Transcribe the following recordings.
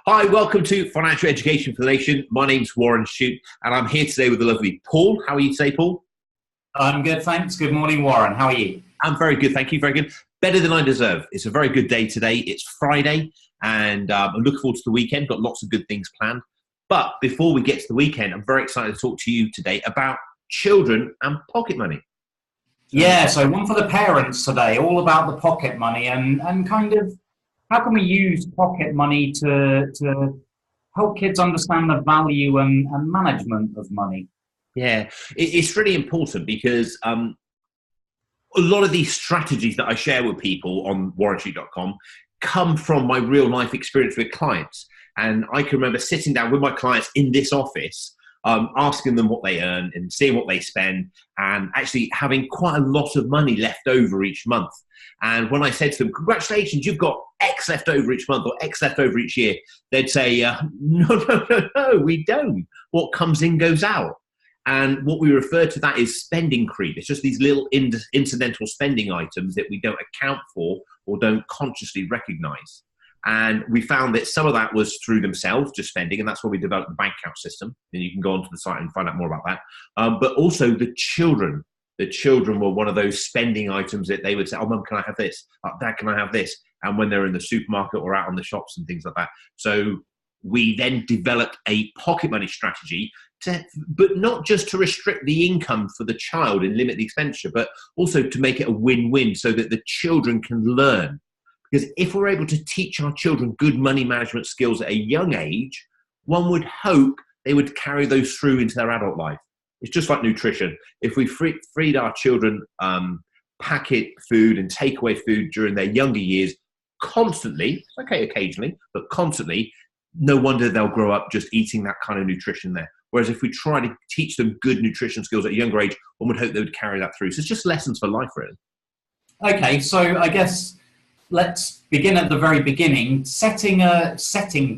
Hi, welcome to Financial Education for the Nation. My name's Warren Shute, and I'm here today with the lovely Paul. How are you today, Paul? I'm good, thanks. Good morning, Warren. How are you? I'm very good, thank you. Very good. Better than I deserve. It's a very good day today. It's Friday, and I'm looking forward to the weekend. Got lots of good things planned. But before we get to the weekend, I'm very excited to talk to you today about children and pocket money. So one for the parents today, all about the pocket money and kind of how can we use pocket money to help kids understand the value and management of money? Yeah, it's really important because a lot of these strategies that I share with people on warranty.com come from my real life experience with clients. And I can remember sitting down with my clients in this office, asking them what they earn and seeing what they spend, and actually having quite a lot of money left over each month. And when I said to them, congratulations, you've got X left over each month or X left over each year, they'd say, no, we don't. What comes in goes out. And what we refer to that is spending creep. It's just these little incidental spending items that we don't account for or don't consciously recognize. And we found that some of that was through themselves, just spending, and that's why we developed the bank account system. And you can go onto the site and find out more about that. But also the children. The children were one of those spending items that they would say, oh, Mum, can I have this? Oh, Dad, can I have this? And when they're in the supermarket or out on the shops and things like that. So we then developed a pocket money strategy, but not just to restrict the income for the child and limit the expenditure, but also to make it a win-win so that the children can learn. Because if we're able to teach our children good money management skills at a young age, one would hope they would carry those through into their adult life. It's just like nutrition. If we freed our children packet food and takeaway food during their younger years constantly, okay, occasionally, but constantly, no wonder they'll grow up just eating that kind of nutrition there. Whereas if we try to teach them good nutrition skills at a younger age, one would hope they would carry that through. So it's just lessons for life, really. Okay, so I guess let's begin at the very beginning. Setting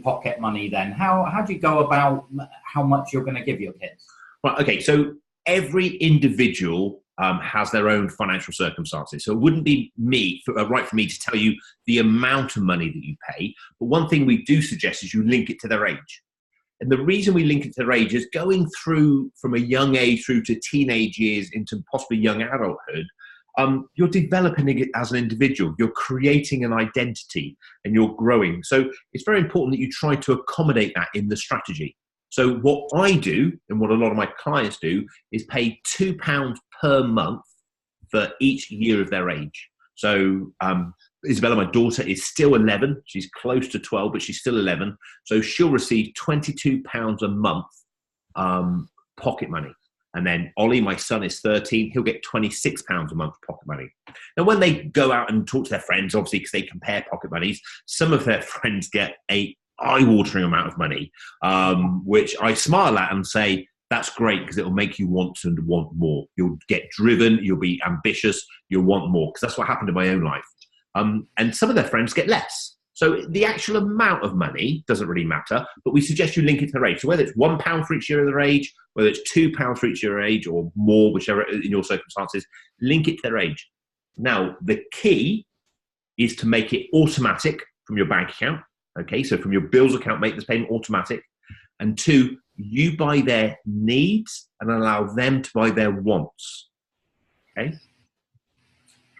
pocket money then. How do you go about how much you're going to give your kids? Right, okay, so every individual has their own financial circumstances. So it wouldn't be right for me to tell you the amount of money that you pay. But one thing we do suggest is you link it to their age. And the reason we link it to their age is going through from a young age through to teenage years into possibly young adulthood. You're developing it as an individual. You're creating an identity and you're growing. So it's very important that you try to accommodate that in the strategy. So what I do, and what a lot of my clients do, is pay £2 per month for each year of their age. So Isabella, my daughter, is still 11. She's close to 12, but she's still 11. So she'll receive £22 a month pocket money. And then Ollie, my son, is 13. He'll get £26 a month pocket money. Now, when they go out and talk to their friends, obviously, because they compare pocket monies, some of their friends get a eye-watering amount of money, which I smile at and say, that's great because it will make you want more. You'll get driven, you'll be ambitious, you'll want more, because that's what happened in my own life. And some of their friends get less. So the actual amount of money doesn't really matter, but we suggest you link it to their age. So whether it's £1 for each year of their age, whether it's £2 for each year of age or more, whichever in your circumstances, link it to their age. Now, the key is to make it automatic from your bank account. Okay, so from your bills account, make this payment automatic. And 2, you buy their needs and allow them to buy their wants. Okay?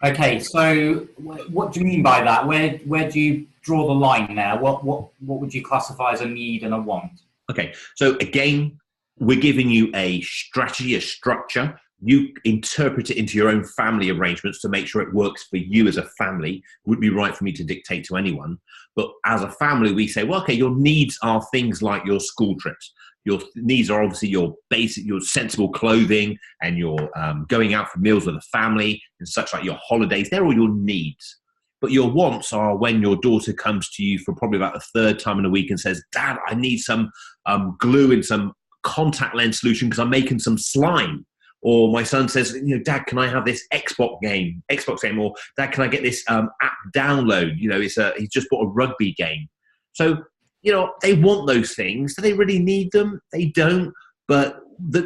Okay, so what do you mean by that? Where do you draw the line there? What would you classify as a need and a want? Okay, so again, we're giving you a strategy, a structure. You interpret it into your own family arrangements to make sure it works for you as a family. It wouldn't be right for me to dictate to anyone. But as a family, we say, well, okay, your needs are things like your school trips. Your needs are obviously your basic, your sensible clothing and your going out for meals with the family and such, like your holidays. They're all your needs. But your wants are when your daughter comes to you for probably about the third time in a week and says, Dad, I need some glue and some contact lens solution because I'm making some slime. Or my son says, Dad, can I have this Xbox game? Or Dad, can I get this app download? He's just bought a rugby game. So, they want those things. Do they really need them? They don't. But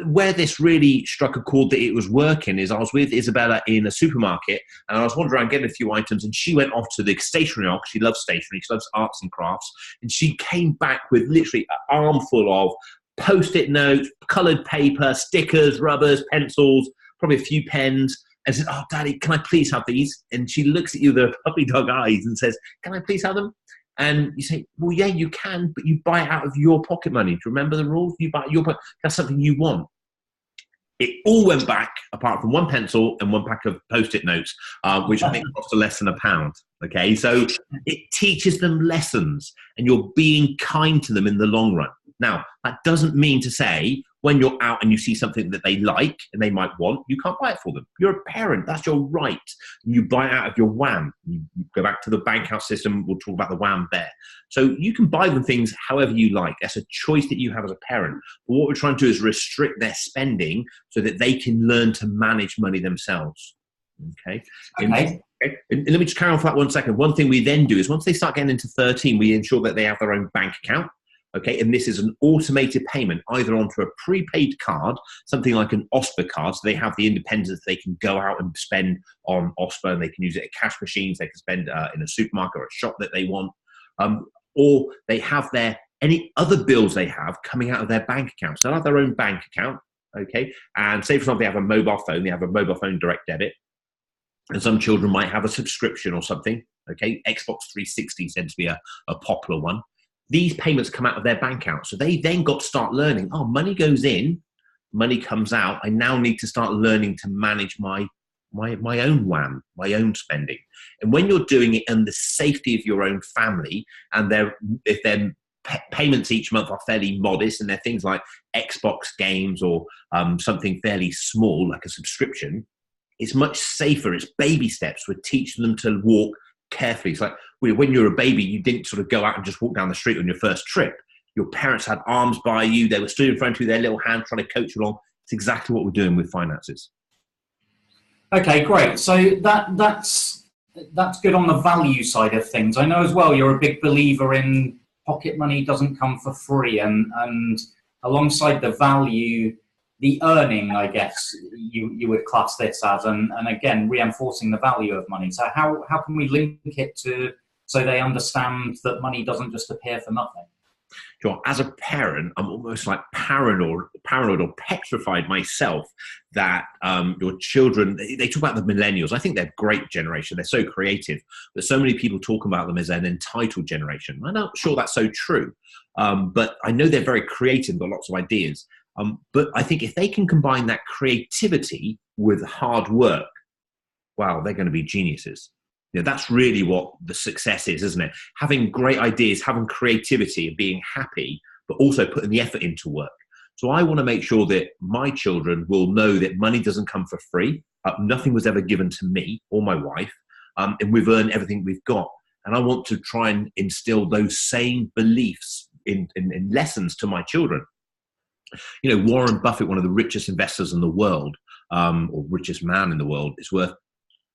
where this really struck a chord that it was working is I was with Isabella in a supermarket, and I was wandering around getting a few items, and she went off to the stationery aisle because she loves stationery, she loves arts and crafts, and she came back with literally an armful of post-it notes, coloured paper, stickers, rubbers, pencils, probably a few pens, and said, "Oh, Daddy, can I please have these?" And she looks at you with her puppy dog eyes and says, "Can I please have them?" And you say, "Well, yeah, you can, but you buy it out of your pocket money. Do you remember the rules? You buy your pocket. That's something you want." It all went back, apart from one pencil and one pack of post-it notes, which I think cost less than £1. Okay, so it teaches them lessons, and you're being kind to them in the long run. Now, that doesn't mean to say when you're out and you see something that they like and they might want, you can't buy it for them. You're a parent. That's your right. You buy it out of your WAM. You go back to the bank house system. We'll talk about the WAM there. So you can buy them things however you like. That's a choice that you have as a parent. But what we're trying to do is restrict their spending so that they can learn to manage money themselves. Okay. Okay. And let me just carry on for that 1 second. One thing we then do is once they start getting into 13, we ensure that they have their own bank account. Okay, and this is an automated payment either onto a prepaid card, something like an OSPA card, so they have the independence, they can go out and spend on OSPA, and they can use it at cash machines, they can spend in a supermarket or a shop that they want, or they have any other bills they have coming out of their bank account. So they have their own bank account, okay, and say for example they have a mobile phone, they have a mobile phone direct debit, and some children might have a subscription or something, okay, Xbox 360 tends to be a popular one. These payments come out of their bank account. So they then got to start learning, oh, money goes in, money comes out. I now need to start learning to manage my own WAM, my own spending. And when you're doing it in the safety of your own family, and if their payments each month are fairly modest, and they're things like Xbox games or something fairly small like a subscription, it's much safer. It's baby steps. We're teaching them to walk carefully. It's like when you're a baby, you didn't sort of go out and just walk down the street on your first trip. Your parents had arms by you. They were stood in front of you, their little hand trying to coach you along. It's exactly what we're doing with finances. Okay, great. So that's good on the value side of things. I know as well you're a big believer in pocket money doesn't come for free, and alongside the value, the earning, I guess you would class this as, and again, reinforcing the value of money. So how can we link it to so they understand that money doesn't just appear for nothing? Sure. As a parent, I'm almost like paranoid or petrified myself that your children, they talk about the millennials. I think they're a great generation. They're so creative, but so many people talk about them as an entitled generation. I'm not sure that's so true, but I know they're very creative, got lots of ideas. But I think if they can combine that creativity with hard work, wow, they're going to be geniuses. You know, that's really what the success is, isn't it? Having great ideas, having creativity and being happy, but also putting the effort into work. So I want to make sure that my children will know that money doesn't come for free. Nothing was ever given to me or my wife, and we've earned everything we've got. And I want to try and instill those same beliefs in lessons to my children. You know, Warren Buffett, one of the richest investors in the world, or richest man in the world, is worth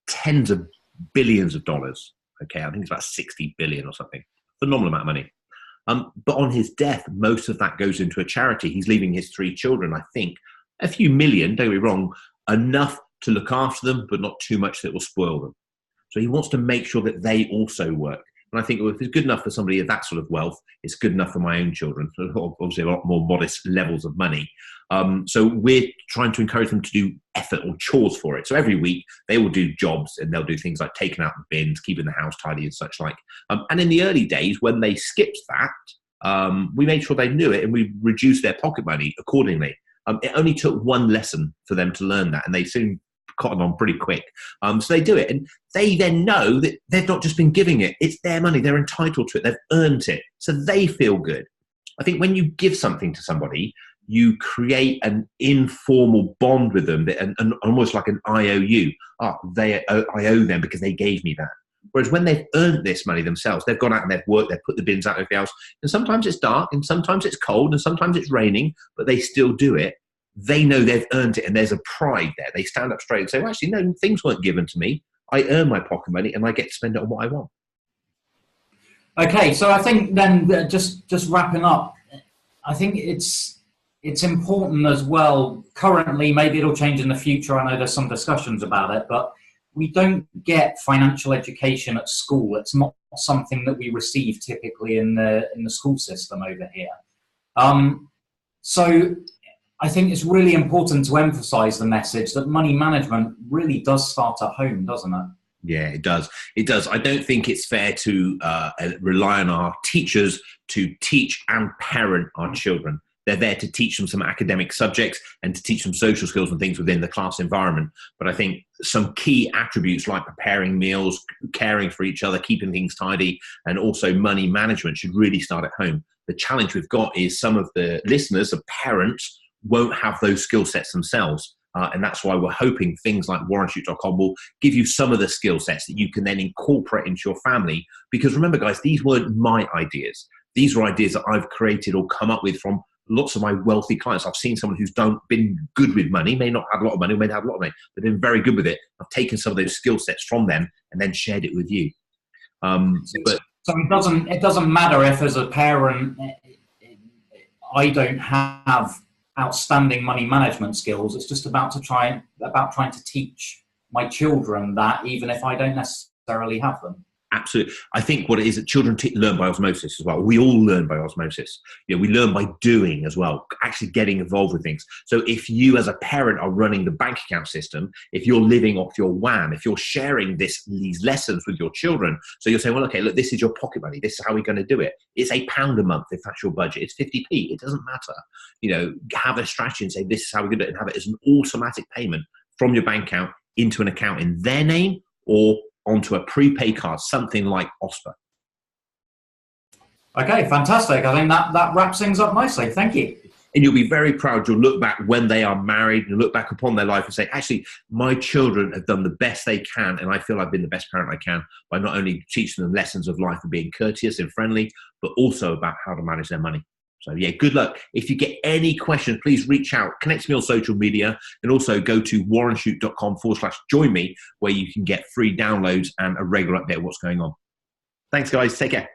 tens of billions of dollars. Okay, I think it's about 60 billion or something. Phenomenal amount of money. But on his death, most of that goes into a charity. He's leaving his 3 children, I think, a few million, don't get me wrong, enough to look after them, but not too much that will spoil them. So he wants to make sure that they also work. And I think, well, if it's good enough for somebody of that sort of wealth, it's good enough for my own children. So obviously, a lot more modest levels of money. So we're trying to encourage them to do effort or chores for it. So every week they will do jobs, and they'll do things like taking out the bins, keeping the house tidy, and such like. And in the early days, when they skipped that, we made sure they knew it, and we reduced their pocket money accordingly. It only took one lesson for them to learn that, and they soon cotton on pretty quick. So they do it, and they then know that they've not just been giving it. It's their money. They're entitled to it. They've earned it. So they feel good. I think when you give something to somebody, you create an informal bond with them, and almost like an IOU. I owe them because they gave me that. Whereas when they've earned this money themselves, they've gone out and they've worked, they've put the bins out of the house, and sometimes it's dark, and sometimes it's cold, and sometimes it's raining, but they still do it. They know they've earned it, and there's a pride there. They stand up straight and say, well, actually, no, things weren't given to me. I earn my pocket money, and I get to spend it on what I want. Okay, so I think then just wrapping up, I think it's it's important as well. Currently, maybe it'll change in the future. I know there's some discussions about it, but we don't get financial education at school. It's not something that we receive typically in the school system over here. So I think it's really important to emphasize the message that money management really does start at home, doesn't it? Yeah, it does. It does. I don't think it's fair to rely on our teachers to teach and parent our children. They're there to teach them some academic subjects and to teach them social skills and things within the class environment. But I think some key attributes like preparing meals, caring for each other, keeping things tidy, and also money management should really start at home. The challenge we've got is some of the listeners, the parents, won't have those skill sets themselves. And that's why we're hoping things like warrenshute.com will give you some of the skill sets that you can then incorporate into your family. Because remember, guys, these weren't my ideas. These are ideas that I've created or come up with from lots of my wealthy clients. I've seen someone who's been good with money, may not have a lot of money, may have a lot of money, but been very good with it. I've taken some of those skill sets from them and then shared it with you. So it doesn't matter if as a parent I don't have outstanding money management skills. It's just about trying to teach my children that, even if I don't necessarily have them. Absolutely. I think what it is that children learn by osmosis as well. We all learn by osmosis. You know, we learn by doing as well, actually getting involved with things. So if you as a parent are running the bank account system, if you're living off your wham, if you're sharing these lessons with your children, so you're saying, well, okay, look, this is your pocket money. This is how we're going to do it. It's £1 a month if that's your budget. It's 50p. It doesn't matter. You know, have a strategy and say, this is how we're going to do it, and have it as an automatic payment from your bank account into an account in their name or onto a prepaid card, something like OSPA. Okay, fantastic. I think that wraps things up nicely. Thank you. And you'll be very proud. You'll look back when they are married and look back upon their life and say, actually, my children have done the best they can, and I feel I've been the best parent I can by not only teaching them lessons of life and being courteous and friendly, but also about how to manage their money. So yeah, good luck. If you get any questions, please reach out, connect to me on social media, and also go to warrenshute.com/join me, where you can get free downloads and a regular update of what's going on. Thanks, guys. Take care.